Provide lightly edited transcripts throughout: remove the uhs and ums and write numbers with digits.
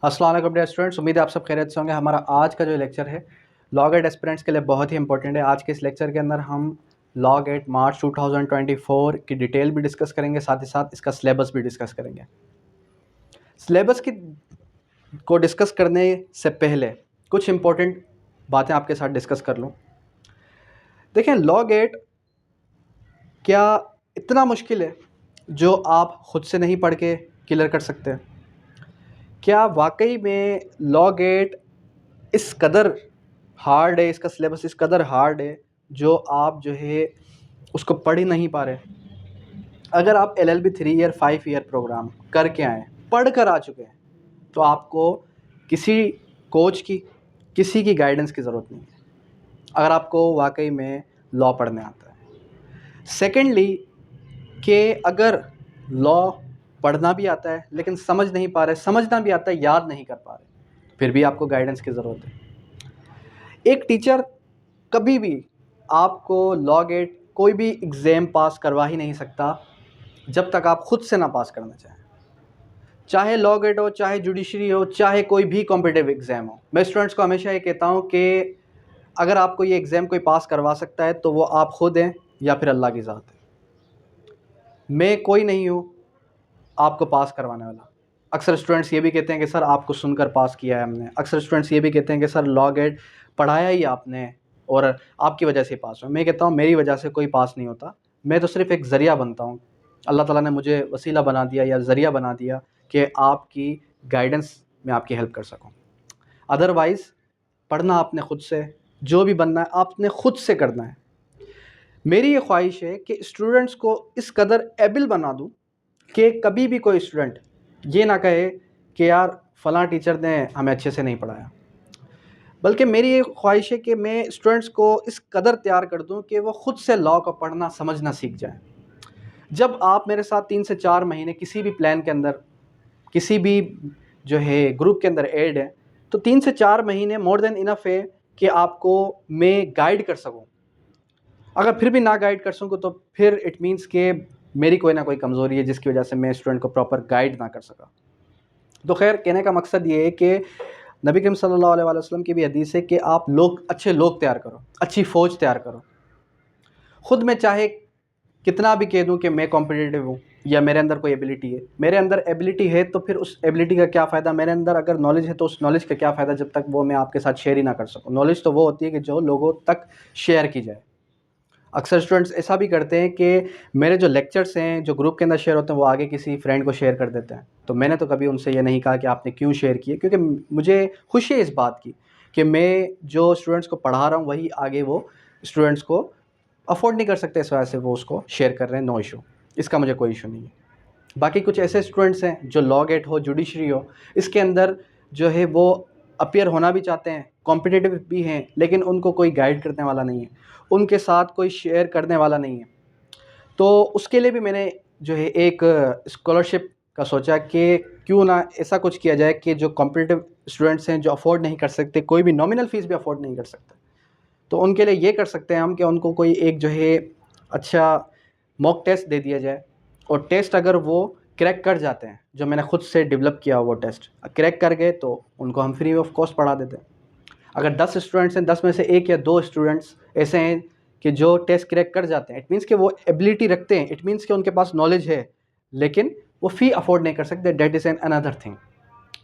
अस्सलाम वालेकुम dear students, उम्मीद है आप सब खैरियत से होंगे। हमारा आज का जो लेक्चर है लॉग एट एस्पिरेंट्स के लिए बहुत ही इंपॉर्टेंट है। आज के इस लेक्चर के अंदर हम लॉग एट मार्च 2024 की डिटेल भी डिस्कस करेंगे, साथ ही साथ इसका सिलेबस भी डिस्कस करेंगे। सिलेबस की को डिस्कस करने से पहले कुछ इंपॉर्टेंट बातें आपके साथ डिस्कस कर लूँ। देखें, लॉग एट क्या इतना मुश्किल है जो आप ख़ुद से नहीं पढ़ के क्लियर कर सकते? क्या वाकई में लॉग एट इस कदर हार्ड है, इसका सिलेबस इस कदर हार्ड है जो आप जो है उसको पढ़ ही नहीं पा रहे? अगर आप LLB 3 ईयर 5 ईयर प्रोग्राम करके आए, पढ़ कर आ चुके हैं, तो आपको किसी कोच की, किसी की गाइडेंस की ज़रूरत नहीं है अगर आपको वाकई में लॉ पढ़ने आता है। सेकेंडली, कि अगर लॉ पढ़ना भी आता है लेकिन समझ नहीं पा रहे, समझना भी आता है, याद नहीं कर पा रहे, फिर भी आपको गाइडेंस की ज़रूरत है। एक टीचर कभी भी आपको लॉग एट कोई भी एग्ज़ाम पास करवा ही नहीं सकता जब तक आप ख़ुद से ना पास करना चाहें। चाहे लॉग एट हो, चाहे जुडिशरी हो, चाहे कोई भी कॉम्पिटिटिव एग्ज़ाम हो। मैं स्टूडेंट्स को हमेशा ये कहता हूँ कि अगर आपको ये एग्ज़ाम कोई पास करवा सकता है तो वो आप खुद हैं या फिर अल्लाह की ज़ात है। मैं कोई नहीं हूँ आपको पास करवाने वाला। अक्सर स्टूडेंट्स ये भी कहते हैं कि सर आपको सुनकर पास किया है हमने। अक्सर स्टूडेंट्स ये भी कहते हैं कि सर लॉग एट पढ़ाया ही आपने और आपकी वजह से पास हुआ। मैं कहता हूँ मेरी वजह से कोई पास नहीं होता, मैं तो सिर्फ़ एक ज़रिया बनता हूँ। अल्लाह ताला ने मुझे वसीला बना दिया या ज़रिया बना दिया कि आपकी गाइडेंस में आपकी हेल्प कर सकूँ। अदरवाइज़ पढ़ना आपने ख़ुद से, जो भी बनना है आपने ख़ुद से करना है। मेरी ये ख्वाहिश है कि स्टूडेंट्स को इस कदर एबल बना दूँ कि कभी भी कोई स्टूडेंट ये ना कहे कि यार फ़लाँ टीचर ने हमें अच्छे से नहीं पढ़ाया, बल्कि मेरी ये ख्वाहिश है कि मैं स्टूडेंट्स को इस कदर तैयार कर दूं कि वो ख़ुद से लॉ को पढ़ना समझना सीख जाएं। जब आप मेरे साथ 3 से 4 महीने किसी भी प्लान के अंदर, किसी भी जो है ग्रुप के अंदर ऐड है, तो 3 से 4 महीने मोर देन इनफ है कि आपको मैं गाइड कर सकूँ। अगर फिर भी ना गाइड कर सकूँ तो फिर इट मीन्स कि मेरी कोई ना कोई कमज़ोरी है जिसकी वजह से मैं स्टूडेंट को प्रॉपर गाइड ना कर सका। तो खैर, कहने का मकसद ये है कि नबी करीम सल्लल्लाहु अलैहि वसल्लम की भी हदीस है कि आप अच्छे लोग तैयार करो, अच्छी फ़ौज तैयार करो। ख़ुद मैं चाहे कितना भी कह दूं कि मैं कॉम्पिटिटिव हूँ या मेरे अंदर कोई एबिलिटी है, मेरे अंदर एबिलिटी है तो फिर उस एबिलिटी का क्या फ़ायदा? मेरे अंदर अगर नॉलेज है तो उस नॉलेज का क्या फ़ायदा जब तक वो मैं आपके साथ शेयर ही ना कर सकूँ। नॉलेज तो वो होती है कि जो लोगों तक शेयर की जाए। अक्सर स्टूडेंट्स ऐसा भी करते हैं कि मेरे जो लेक्चर्स हैं, जो ग्रुप के अंदर शेयर होते हैं, वो आगे किसी फ्रेंड को शेयर कर देते हैं। तो मैंने तो कभी उनसे ये नहीं कहा कि आपने क्यों शेयर किए, क्योंकि मुझे खुशी है इस बात की कि मैं जो स्टूडेंट्स को पढ़ा रहा हूँ वही आगे वो स्टूडेंट्स को अफोर्ड नहीं कर सकते, इस वजह से वो उसको शेयर कर रहे हैं। नो इशू, इसका मुझे कोई इशू नहीं है। बाकी कुछ ऐसे स्टूडेंट्स हैं जो लॉग एट हो, जुडिशरी हो, इसके अंदर जो है वो अपीयर होना भी चाहते हैं, कॉम्पिटिटिव भी हैं, लेकिन उनको कोई गाइड करने वाला नहीं है, उनके साथ कोई शेयर करने वाला नहीं है। तो उसके लिए भी मैंने जो है एक स्कॉलरशिप का सोचा कि क्यों ना ऐसा कुछ किया जाए कि जो कॉम्पिटिटिव स्टूडेंट्स हैं, जो अफोर्ड नहीं कर सकते, कोई भी नॉमिनल फ़ीस भी अफोर्ड नहीं कर सकते, तो उनके लिए ये कर सकते हैं हम कि उनको कोई एक जो है अच्छा मॉक टेस्ट दे दिया जाए, और टेस्ट अगर वो क्रैक कर जाते हैं, जो मैंने ख़ुद से डेवलप किया वो टेस्ट क्रैक कर गए, तो उनको हम फ्री ऑफ कॉस्ट पढ़ा देते हैं। अगर 10 स्टूडेंट्स हैं, 10 में से 1 या 2 स्टूडेंट्स ऐसे हैं कि जो टेस्ट क्रैक कर जाते हैं, इट मीन्स कि वो एबिलिटी रखते हैं, इट मीन्स कि उनके पास नॉलेज है, लेकिन वो फ़ी अफोर्ड नहीं कर सकते, that is an another thing.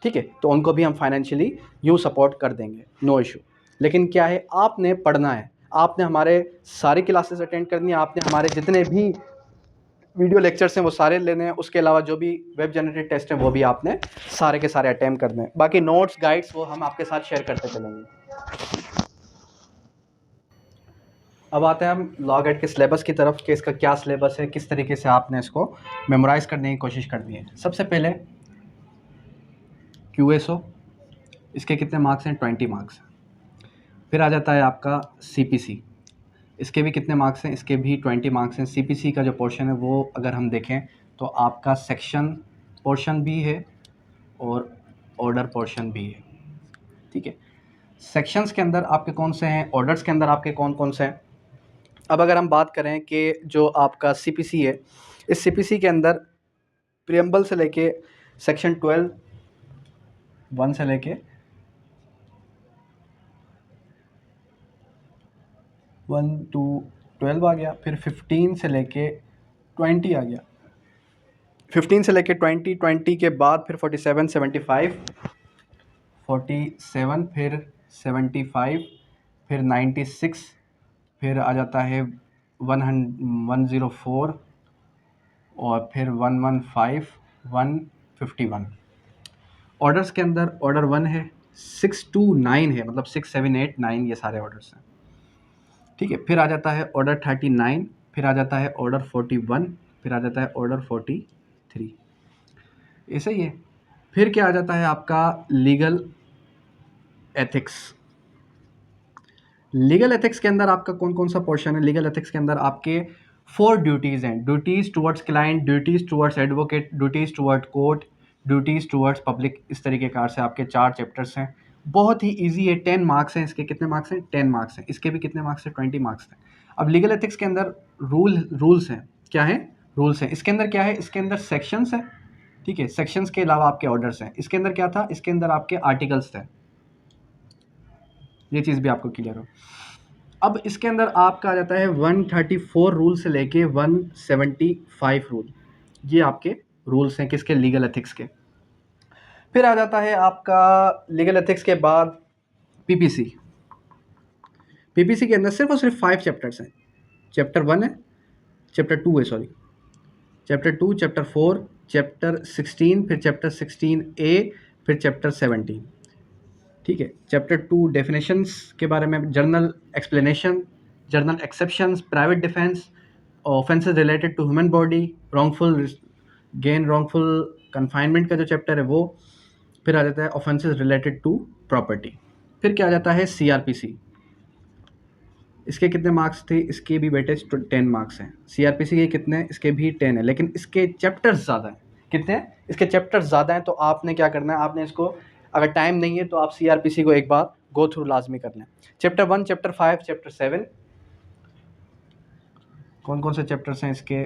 ठीक है, तो उनको भी हम फाइनेंशियली यूँ सपोर्ट कर देंगे, नो इशू। लेकिन क्या है, आपने पढ़ना है, आपने हमारे सारी क्लासेस अटेंड करनी है, आपने हमारे जितने भी वीडियो लेक्चर्स हैं वो सारे लेने हैं, उसके अलावा जो भी वेब जनरेटेड टेस्ट हैं वो भी आपने सारे के सारे अटेम्प्ट करने हैं। बाकी नोट्स, गाइड्स वो हम आपके साथ शेयर करते चलेंगे। अब आते हैं हम लॉग एट के सिलेबस की तरफ कि इसका क्या सिलेबस है, किस तरीके से आपने इसको मेमोराइज़ करने की कोशिश करनी है। सबसे पहले QSO, इसके कितने मार्क्स हैं? 20 मार्क्स। फिर आ जाता है आपका CPC, इसके भी कितने मार्क्स हैं? इसके भी 20 मार्क्स हैं। CPC का जो पोर्शन है वो अगर हम देखें तो आपका सेक्शन पोर्शन भी है और ऑर्डर पोर्शन भी है। ठीक है, सेक्शंस के अंदर आपके कौन से हैं, ऑर्डर्स के अंदर आपके कौन कौन से हैं। अब अगर हम बात करें कि जो आपका CPC है, इस CPC के अंदर प्रियम्बल से लेके सेक्शन 12 1 से लेके 1 to 12 आ गया, फिर 15 से लेके 20 आ गया, 15 से लेके 20, 20 के बाद फिर 47, 75, 47, फिर 75, फिर 96, फिर आ जाता है 104, और फिर 115, 151। ऑर्डर्स के अंदर ऑर्डर 1 है, 6 to 9 है, मतलब 6, 7, 8, 9 ये सारे ऑर्डर्स हैं, ठीक है। फिर आ जाता है ऑर्डर 39, फिर आ जाता है ऑर्डर 41, फिर आ जाता है ऑर्डर 43, ऐसे ही है। फिर क्या आ जाता है आपका लीगल एथिक्स। लीगल एथिक्स के अंदर आपका कौन कौन सा पोर्शन है? लीगल एथिक्स के अंदर आपके 4 ड्यूटीज़ हैं। Duties towards client, duties towards advocate, duties toward court, duties towards public, इस तरीके कार से आपके 4 चैप्टर्स हैं। बहुत ही ईजी है, 10 मार्क्स हैं इसके। कितने मार्क्स हैं? 10 मार्क्स हैं। इसके भी कितने मार्क्स हैं? 20 मार्क्स हैं। अब लीगल एथिक्स के अंदर रूल्स हैं। क्या है? रूल्स हैं। इसके अंदर क्या है? इसके अंदर सेक्शंस हैं, ठीक है। सेक्शंस के अलावा आपके ऑर्डर्स हैं। इसके अंदर क्या था? इसके अंदर आपके आर्टिकल्स थे। ये चीज़ भी आपको क्लियर हो। अब इसके अंदर आपका आ जाता है 134 रूल से लेके 175 रूल, ये आपके रूल्स हैं किसके? लीगल एथिक्स के। फिर आ जाता है आपका लीगल एथिक्स के बाद पीपीसी। पीपीसी के अंदर सिर्फ और सिर्फ 5 चैप्टर्स हैं। चैप्टर 1 है, चैप्टर 2 है, सॉरी, चैप्टर 2, चैप्टर 4, चैप्टर 16, फिर चैप्टर 16A, फिर चैप्टर 17, ठीक है। चैप्टर 2 डेफिनेशंस के बारे में, general explanation, general exceptions, private defence, offences related to human body, wrongful gain, wrongful confinement का जो चैप्टर है वो। फिर आ जाता है ऑफेंसेस रिलेटेड टू प्रॉपर्टी। फिर क्या आ जाता है? सीआरपीसी। इसके कितने मार्क्स थे? इसके भी बेटे 10 मार्क्स हैं। सीआरपीसी के कितने? इसके भी 10 है, लेकिन इसके चैप्टर्स ज़्यादा हैं। कितने हैं? इसके चैप्टर्स ज़्यादा हैं। तो आपने क्या करना है? आपने इसको, अगर टाइम नहीं है तो आप सीआरपीसी को एक बार गो थ्रू लाजमी कर लें। चैप्टर 1, चैप्टर 5, चैप्टर 7, कौन कौन से चैप्टर्स हैं इसके?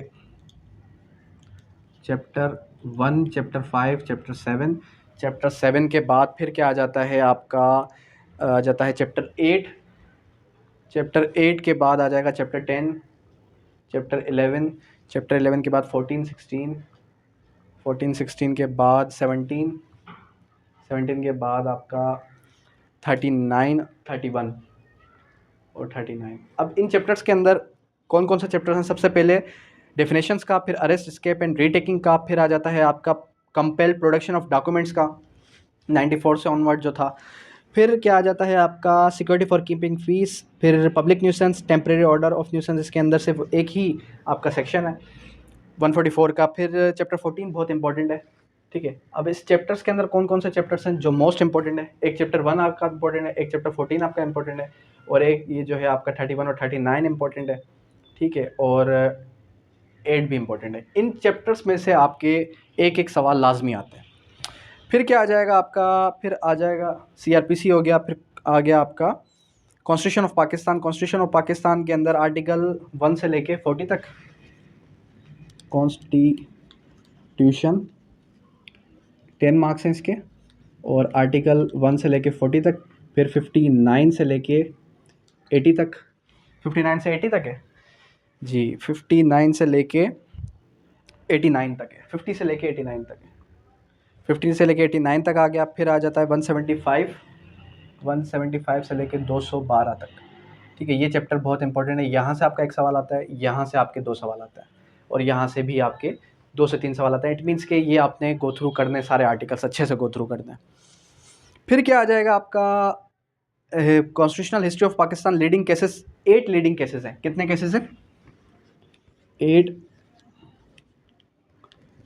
Chapter 1, chapter 5, chapter 7। चैप्टर 7 के बाद फिर क्या आ जाता है आपका? आ जाता है चैप्टर 8। चैप्टर 8 के बाद आ जाएगा चैप्टर 10, चैप्टर 11, चैप्टर 11 के बाद 14, 16, 14, 16 के बाद 17, 17 के बाद आपका 39, 31 और 39। अब इन चैप्टर्स के अंदर कौन कौन से चैप्टर्स हैं? सबसे पहले डेफिनेशंस का, फिर अरेस्ट, एस्केप एंड रीटेकिंग का, फिर आ जाता है आपका कंपेल्ड प्रोडक्शन ऑफ डॉक्यूमेंट्स का 94 से ऑनवर्ड जो था। फिर क्या आ जाता है आपका? सिक्योरिटी फॉर कीपिंग फीस, फिर public nuisance, temporary order of nuisance, इसके अंदर सिर्फ एक ही आपका सेक्शन है 144 का। फिर चैप्टर 14 बहुत इंपॉर्टेंट है, ठीक है। अब इस चैप्टर्स के अंदर कौन कौन से चैप्टर्स हैं जो मोस्ट इंपॉर्टेंट है? एक चैप्टर 1 आपका इंपॉर्टेंट है, एक चैप्टर 14 आपका इंपॉर्टेंट है, और एक ये जो है आपका 31 और 39 इंपॉर्टेंट है, ठीक है, और 8 भी इंपॉर्टेंट है। इन चैप्टर्स में से आपके एक एक सवाल लाजमी आते हैं। फिर क्या आ जाएगा आपका? फिर आ जाएगा सीआरपीसी हो गया, फिर आ गया आपका constitution of Pakistan. Constitution of Pakistan के अंदर आर्टिकल 1 से लेके 40 तक कॉन्स्टिट्यूशन, 10 मार्क्स हैं इसके, और आर्टिकल 1 से लेके 40 तक, फिर 59 से लेके 80 तक, 59 से 80 तक है जी, 59 से लेके 89 तक है, 50 से लेके 89 तक है, 50 से लेके 89 तक आ गया। फिर आ जाता है 175, 175 से लेके 212 तक, ठीक है। ये चैप्टर बहुत इंपॉर्टेंट है। यहाँ से आपका एक सवाल आता है, यहाँ से आपके 2 सवाल आता है, और यहाँ से भी आपके 2 से 3 सवाल आता है। इट मीन्स कि ये आपने गो थ्रू करने, सारे आर्टिकल्स अच्छे से गो थ्रू करने। फिर क्या आ जाएगा आपका? Constitutional history of Pakistan, leading cases, 8 leading cases हैं। कितने केसेस हैं? 8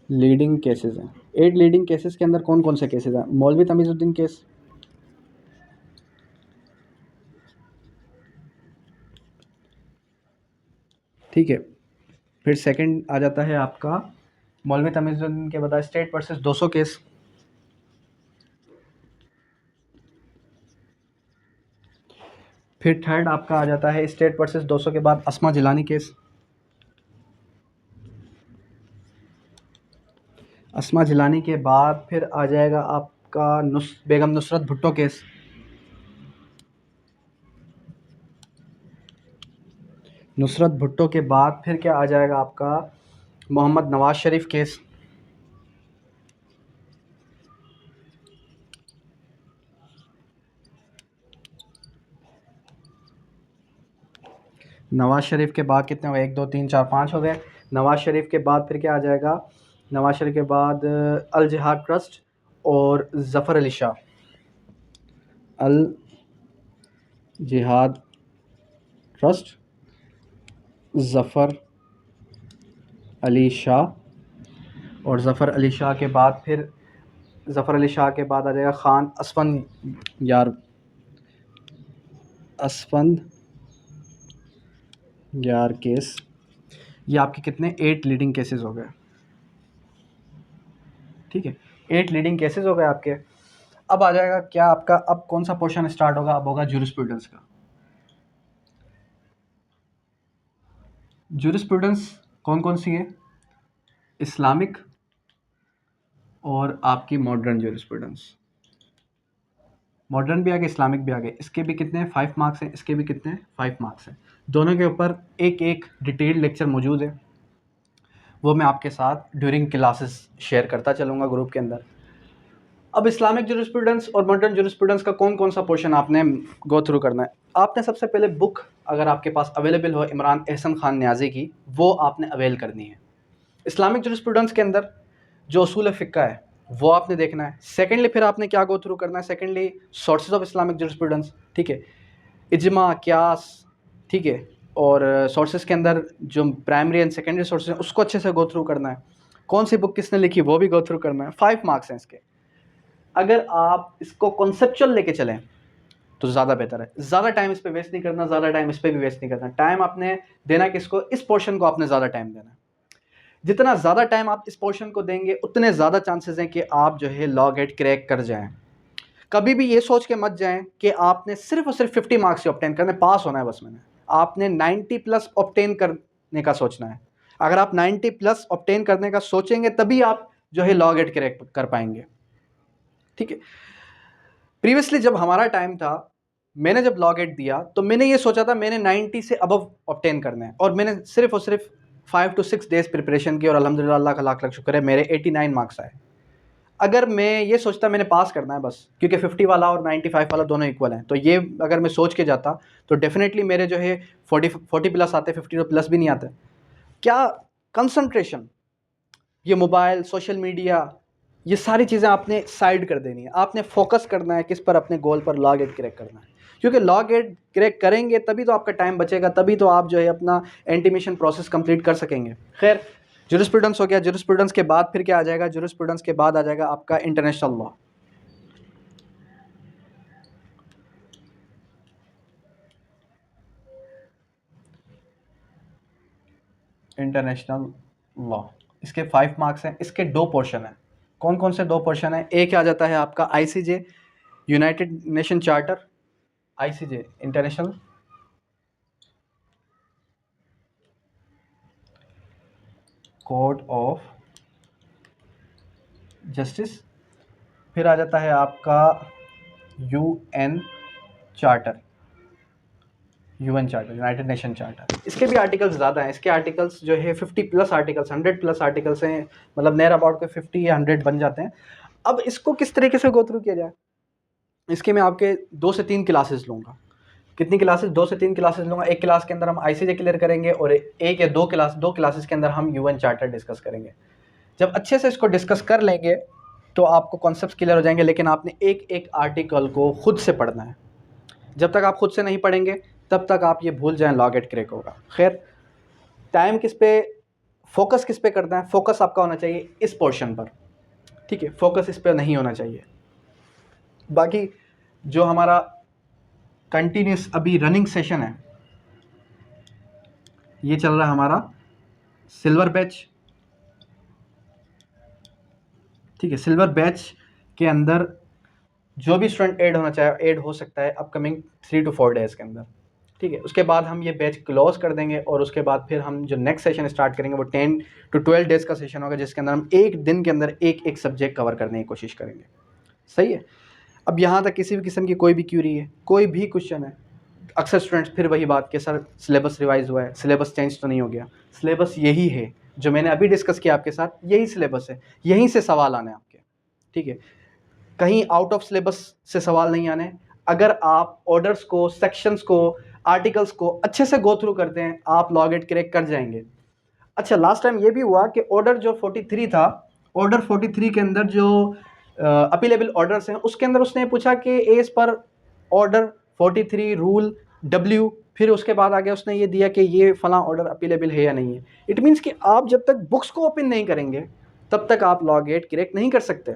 लीडिंग केसेस हैं। 8 लीडिंग केसेस के अंदर कौन कौन से केसेस हैं? मौलवी तमीज़ुद्दीन केस, ठीक है। फिर सेकंड आ जाता है आपका मौलवी तमीज़ुद्दीन के बाद स्टेट वर्सेस 200 केस, फिर थर्ड आपका आ जाता है स्टेट वर्सेस 200 के बाद अस्मा जिलानी केस, अस्मा जिलानी के बाद फिर आ जाएगा आपका बेगम नुसरत भुट्टो केस, नुसरत भुट्टो के बाद फिर क्या आ जाएगा आपका मोहम्मद नवाज शरीफ केस, नवाज शरीफ के बाद कितने हो गए, 1 2 3 4 5 हो गए। नवाज शरीफ के बाद फिर क्या आ जाएगा, नवाज शरीफ के बाद अल जिहाद ट्रस्ट और ज़फ़र अली शाह, अल जिहाद ट्रस्ट, ज़फ़र अली शाह, और ज़फ़र अली शाह के बाद फिर ज़फ़र अली शाह के बाद आ जाएगा ख़ान असफंद यार केस। ये आपके कितने 8 लीडिंग केसेस हो गए, ठीक है, 8 लीडिंग केसेस हो गए आपके। अब आ जाएगा क्या आपका, अब कौन सा पोर्शन स्टार्ट होगा, अब होगा ज्यूरिस्प्रूडेंस का। ज्यूरिस्प्रूडेंस कौन कौन सी है, इस्लामिक और आपकी मॉडर्न ज्यूरिस्प्रूडेंस, मॉडर्न भी आ गए इस्लामिक भी आ गए। इसके भी कितने 5 मार्क्स हैं, इसके भी कितने 5 मार्क्स हैं। दोनों के ऊपर एक एक डिटेल्ड लेक्चर मौजूद है, वो मैं आपके साथ ड्यूरिंग क्लासेस शेयर करता चलूँगा ग्रुप के अंदर। अब इस्लामिक ज्यूरिस्प्रूडेंस और मॉडर्न ज्यूरिस्प्रूडेंस का कौन कौन सा पोर्शन आपने गो थ्रू करना है। आपने सबसे पहले बुक अगर आपके पास अवेलेबल हो इमरान एहसन खान न्याजी की, वो आपने अवेल करनी है। इस्लामिक ज्यूरिस्प्रूडेंस के अंदर जो उसूल फ़िक़्ह है वो आपने देखना है। सेकेंडली फिर आपने क्या गो थ्रू करना है, secondly sources of Islamic jurisprudence, ठीक है, इजमा क्यास, ठीक है, और सोर्सेज के अंदर जो प्राइमरी एंड सेकेंडरी सोर्सेज हैं उसको अच्छे से गो थ्रू करना है। कौन सी बुक किसने लिखी वो भी गो थ्रू करना है। 5 मार्क्स हैं इसके। अगर आप इसको कॉन्सेप्चुअल लेके चलें तो ज़्यादा बेहतर है। ज़्यादा टाइम इस पर वेस्ट नहीं करना, ज़्यादा टाइम इस पर भी वेस्ट नहीं करना। टाइम आपने देना किसको, इस पोर्शन को आपने ज़्यादा टाइम देना है। जितना ज़्यादा टाइम आप इस पोर्शन को देंगे उतने ज़्यादा चांसेस हैं कि आप जो है लॉ गेट क्रैक कर जाएं। कभी भी ये सोच के मत जाएं कि आपने सिर्फ और सिर्फ 50 मार्क्स से ऑब्टेन करने, पास होना है बस। मैंने आपने 90 प्लस ऑब्टेन करने का सोचना है। अगर आप 90 प्लस ऑब्टेन करने का सोचेंगे तभी आप जो है लॉ गेट क्रैक कर पाएंगे, ठीक है। प्रीवियसली जब हमारा टाइम था, मैंने जब लॉ गेट दिया तो मैंने ये सोचा था मैंने 90 से अबव ऑब्टेन करना है, और मैंने सिर्फ और सिर्फ 5 to 6 डेज प्रिपरेशन की और अल्हम्दुलिल्लाह अल्लाह का लाख लाख शुक्र है मेरे 89 मार्क्स आए। अगर मैं ये सोचता मैंने पास करना है बस, क्योंकि 50 वाला और 95 वाला दोनों इक्वल हैं, तो ये अगर मैं सोच के जाता तो डेफिनेटली मेरे जो है 40 प्लस आते, 50 प्लस भी नहीं आते। क्या कंसंट्रेशन, ये मोबाइल, सोशल मीडिया, ये सारी चीज़ें आपने साइड कर देनी है। आपने फोकस करना है किस पर, अपने गोल पर, लॉ गेट क्रैक करना है। क्योंकि लॉ गेट क्रैक करेंगे तभी तो आपका टाइम बचेगा, तभी तो आप जो है अपना एंटीमिशन प्रोसेस कंप्लीट कर सकेंगे। खैर, ज्यूरिस्प्रूडेंस हो गया। ज्यूरिस्प्रूडेंस के बाद फिर क्या आ जाएगा, ज्यूरिस्प्रूडेंस के बाद आ जाएगा आपका इंटरनेशनल लॉ। इंटरनेशनल लॉ, इसके 5 मार्क्स हैं। इसके 2 पोर्शन हैं। कौन कौन से 2 पोर्शन हैं, एक आ जाता है आपका ICJ, United nation charter, ICJ international code of justice, फिर आ जाता है आपका UN charter, UN charter, United nation charter. इसके भी आर्टिकल्स ज़्यादा हैं। इसके आर्टिकल्स जो है 50 प्लस आर्टिकल्स, 100 प्लस आर्टिकल्स हैं, मतलब नियर अबाउट के 50 या 100 बन जाते हैं। अब इसको किस तरीके से गो थ्रू किया जाए, इसके मैं आपके 2 से 3 क्लासेस लूँगा। कितनी क्लासेस, 2 से 3 क्लासेस लूँगा। एक क्लास के अंदर हम आईसीजे क्लियर करेंगे और एक या दो क्लासेस के अंदर हम यूएन चार्टर डिस्कस करेंगे। जब अच्छे से इसको डिस्कस कर लेंगे तो आपको कॉन्सेप्ट्स क्लियर हो जाएंगे, लेकिन आपने एक एक आर्टिकल को खुद से पढ़ना है। जब तक आप खुद से नहीं पढ़ेंगे तब तक आप ये भूल जाएं लॉ गेट क्रैक होगा। खैर, टाइम किस पे, फोकस किस पे करना है, फोकस आपका होना चाहिए इस पोर्शन पर, ठीक है, फोकस इस पे नहीं होना चाहिए। बाकी जो हमारा कंटिन्यूस अभी रनिंग सेशन है, ये चल रहा है हमारा सिल्वर बैच, ठीक है। सिल्वर बैच के अंदर जो भी स्टूडेंट ऐड होना चाहे ऐड हो सकता है अपकमिंग 3 to 4 डेज़ के अंदर, ठीक है। उसके बाद हम ये बैच क्लोज कर देंगे और उसके बाद फिर हम जो नेक्स्ट सेशन स्टार्ट करेंगे वो 10 to 12 डेज़ का सेशन होगा, जिसके अंदर हम एक दिन के अंदर एक एक सब्जेक्ट कवर करने की कोशिश करेंगे। सही है। अब यहाँ तक किसी भी किस्म की कोई भी क्यूरी है, कोई भी क्वेश्चन है, अक्सर स्टूडेंट्स फिर वही बात कि सर सिलेबस रिवाइज हुआ है, सिलेबस चेंज तो नहीं हो गया। सिलेबस यही है जो मैंने अभी डिस्कस किया आपके साथ, यही सिलेबस है, यहीं से सवाल आने आपके, ठीक है। कहीं आउट ऑफ सिलेबस से सवाल नहीं आने। अगर आप ऑर्डर्स को, सेक्शंस को, आर्टिकल्स को अच्छे से गो थ्रू करते हैं, आप लॉ गेट क्रैक कर जाएंगे। अच्छा, लास्ट टाइम ये भी हुआ कि ऑर्डर जो 43 था, ऑर्डर 43 के अंदर जो अपीलेबल ऑर्डर्स हैं, उसके अंदर उसने पूछा कि as per order 43 rule W, फिर उसके बाद आगे उसने ये दिया कि ये फला ऑर्डर अपीलेबल है या नहीं है। इट मीन्स कि आप जब तक बुक्स को ओपन नहीं करेंगे तब तक आप लॉ गेट क्रैक नहीं कर सकते।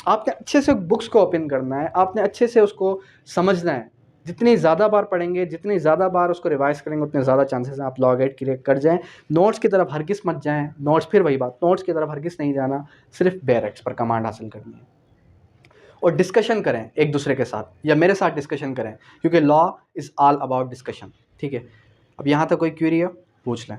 आपने अच्छे से बुक्स को ओपन करना है, आपने अच्छे से उसको समझना है। जितनी ज़्यादा बार पढ़ेंगे, जितनी ज़्यादा बार उसको रिवाइज करेंगे, उतने ज़्यादा चांसेस हैं आप लॉ गेट क्रैक कर जाएं। नोट्स की तरफ हरगिज़ मत जाएं। नोट्स, फिर वही बात, नोट्स की तरफ हरगिज़ नहीं जाना, सिर्फ बैरेक्स पर कमांड हासिल करनी है। और डिस्कशन करें एक दूसरे के साथ, या मेरे साथ डिस्कशन करें, क्योंकि law is all about discussion, ठीक है। अब यहाँ तक कोई क्वेरी है, पूछ लें।